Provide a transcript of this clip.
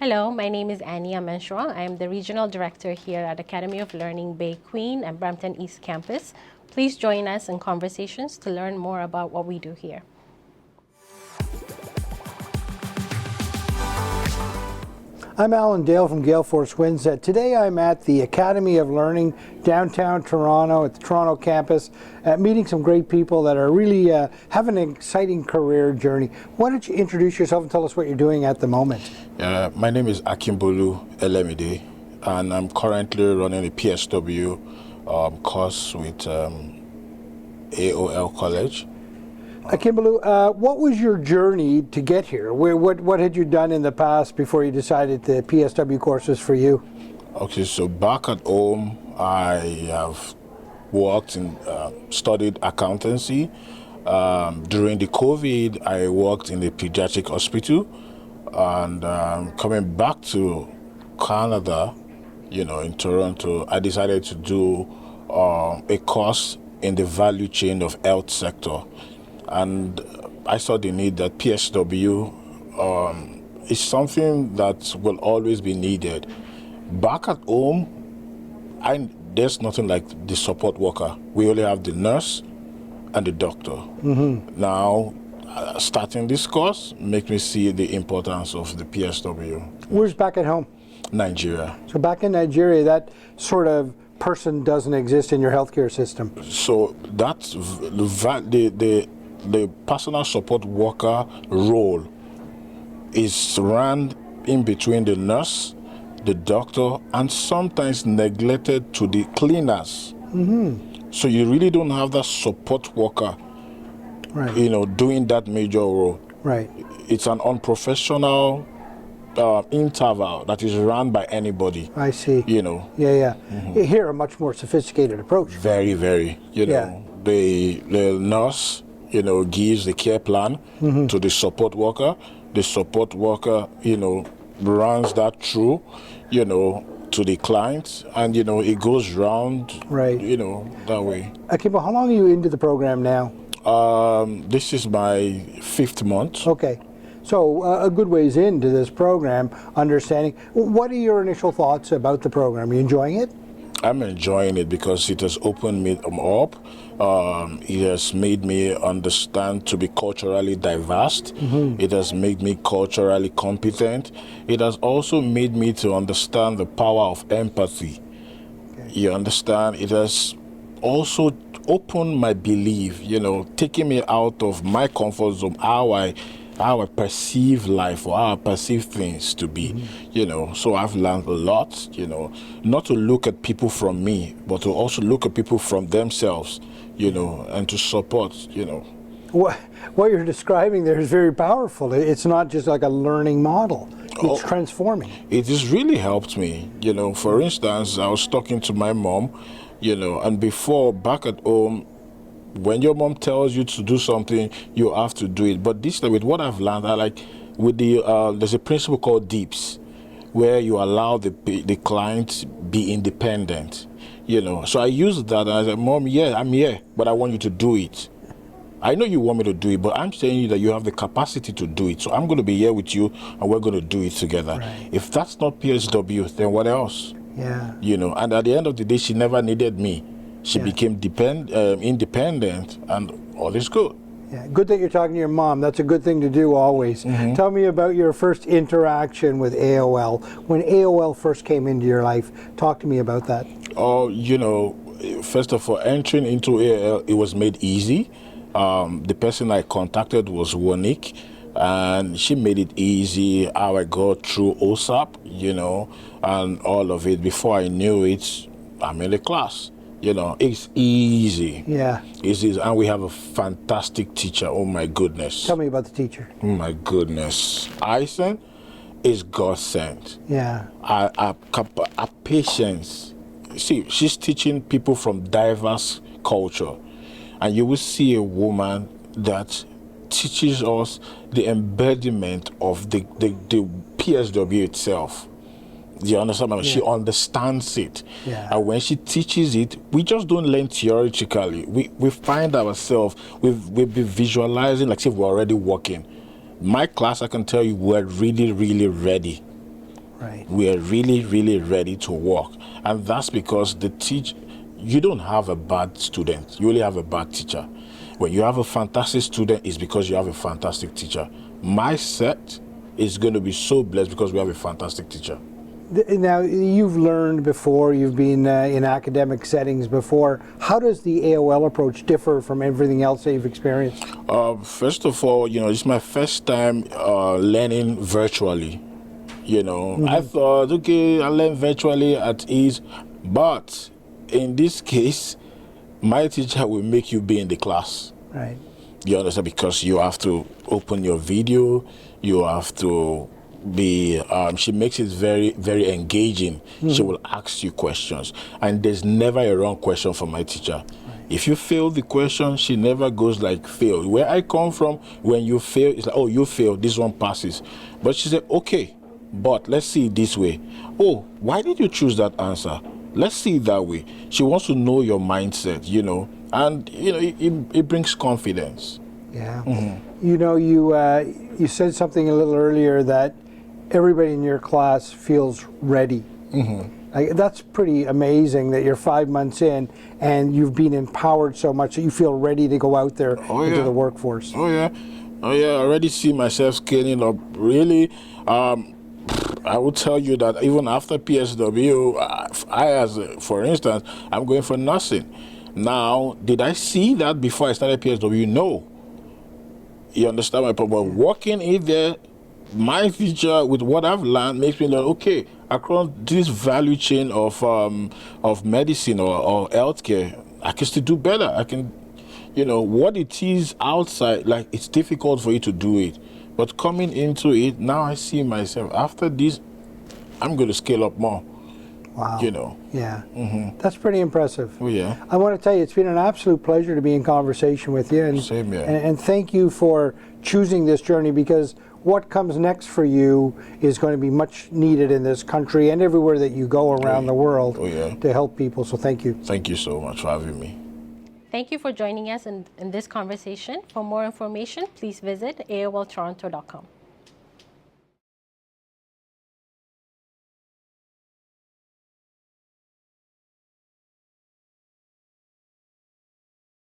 Hello, my name is Annie Amenshua. I am the Regional Director here at Academy of Learning Bay Queen and Brampton East Campus. Please join us in conversations to learn more about what we do here. I'm Alan Dale from Gale Force Winds. Today I'm at the Academy of Learning downtown Toronto at the Toronto campus, meeting some great people that are really having an exciting career journey. Why don't you introduce yourself and tell us what you're doing at the moment? My name is Akinbolu Elemide, and I'm currently running a PSW course with AOL College. Akinbolu, what was your journey to get here? What had you done in the past before you decided the PSW course was for you? Okay, so back at home, I have worked and studied accountancy. During the COVID, I worked in the pediatric hospital, and coming back to Canada, in Toronto, I decided to do a course in the value chain of health sector. And I saw the need that PSW is something that will always be needed. Back at home, there's nothing like the support worker. We only have the nurse and the doctor. Mm-hmm. Now, starting this course makes me see the importance of the PSW. Where's back at home? Nigeria. So back in Nigeria, that sort of person doesn't exist in your healthcare system. So that's the personal support worker role is run in between the nurse, the doctor, and sometimes neglected to the cleaners. Mm-hmm. So you really don't have that support worker, right, doing that major role. Right. It's an unprofessional interval that is run by anybody. I see. Yeah. Mm-hmm. Here, a much more sophisticated approach. Very, very. The nurse gives the care plan mm-hmm. to the support worker. The support worker, runs that through, to the client, and, it goes round, right, that way. Akinbolu, how long are you into the program now? This is my 5th month. Okay. So a good ways into this program, understanding. What are your initial thoughts about the program? Are you enjoying it? I'm enjoying it because it has opened me up. It has made me understand to be culturally diverse. Mm-hmm. It has made me culturally competent. It has also made me to understand the power of empathy. Okay. You understand? It has also opened my belief, taking me out of my comfort zone, how I perceive life or how I perceive things to be, mm-hmm. So I've learned a lot, not to look at people from me, but to also look at people from themselves, and to support, What you're describing there is very powerful. It's not just like a learning model. It's transforming. It has really helped me, For instance, I was talking to my mom, and before, back at home, when your mom tells you to do something, you have to do it. But this time, with what I've learned, with there's a principle called DEEPS, where you allow the client be independent. So I used that and I said, Mom, yeah, I'm here, but I want you to do it. I know you want me to do it, but I'm saying that you have the capacity to do it. So I'm going to be here with you, and we're going to do it together. Right. If that's not PSW, then what else? Yeah. And at the end of the day, she never needed me. She became independent, and all is good. Yeah, good that you're talking to your mom. That's a good thing to do always. Mm-hmm. Tell me about your first interaction with AOL. When AOL first came into your life, talk to me about that. Oh, first of all, entering into AOL, it was made easy. The person I contacted was Wanik, and she made it easy how I got through OSAP, and all of it. Before I knew it, I'm in the class. It's easy. Yeah. It's easy. And we have a fantastic teacher. Oh, my goodness. Tell me about the teacher. Oh, my goodness. Aisen is God sent. Yeah. Our patience. See, she's teaching people from diverse culture. And you will see a woman that teaches us the embodiment of the PSW itself. Do you understand? Yeah. She understands it. Yeah. And when she teaches it, we just don't learn theoretically. We find ourselves, we've been visualizing like if we're already working. My class, I can tell you, we're really, really ready. Right. We are really, really ready to work. And that's because you don't have a bad student. You only have a bad teacher. When you have a fantastic student, it's because you have a fantastic teacher. My set is going to be so blessed because we have a fantastic teacher. Now, you've learned before, you've been in academic settings before. How does the AOL approach differ from everything else that you've experienced? First of all, it's my first time learning virtually. I thought, okay, I learn virtually at ease, but in this case, my teacher will make you be in the class. Right. You understand? Because you have to open your video, you have to be, she makes it very, very engaging. She will ask you questions, and there's never a wrong question from my teacher. If you fail the question, she never goes like fail. Where I come from, when you fail, it's like, oh, you failed, this one passes. But she said, okay, but let's see it this way. Oh, why did you choose that answer? Let's see it that way. She wants to know your mindset, and it brings confidence. Yeah. You said something a little earlier that everybody in your class feels ready. That's pretty amazing that you're 5 months in and you've been empowered so much that you feel ready to go out there into the workforce. Oh yeah, I already see myself scaling up. Really, I will tell you that even after PSW, for instance, I'm going for nursing. Now, did I see that before I started PSW? No. You understand my point? But walking in there, my future with what I've learned makes me like, okay, across this value chain of medicine or healthcare, I can still do better. I can, what it is outside, like it's difficult for you to do it. But coming into it, now I see myself, after this, I'm going to scale up more. Wow. Yeah. Mm-hmm. That's pretty impressive. Oh, yeah. I want to tell you, it's been an absolute pleasure to be in conversation with you. And, Same here. And thank you for choosing this journey, because what comes next for you is going to be much needed in this country and everywhere that you go around the world to help people. So thank you. Thank you so much for having me. Thank you for joining us in this conversation. For more information, please visit AOLtoronto.com.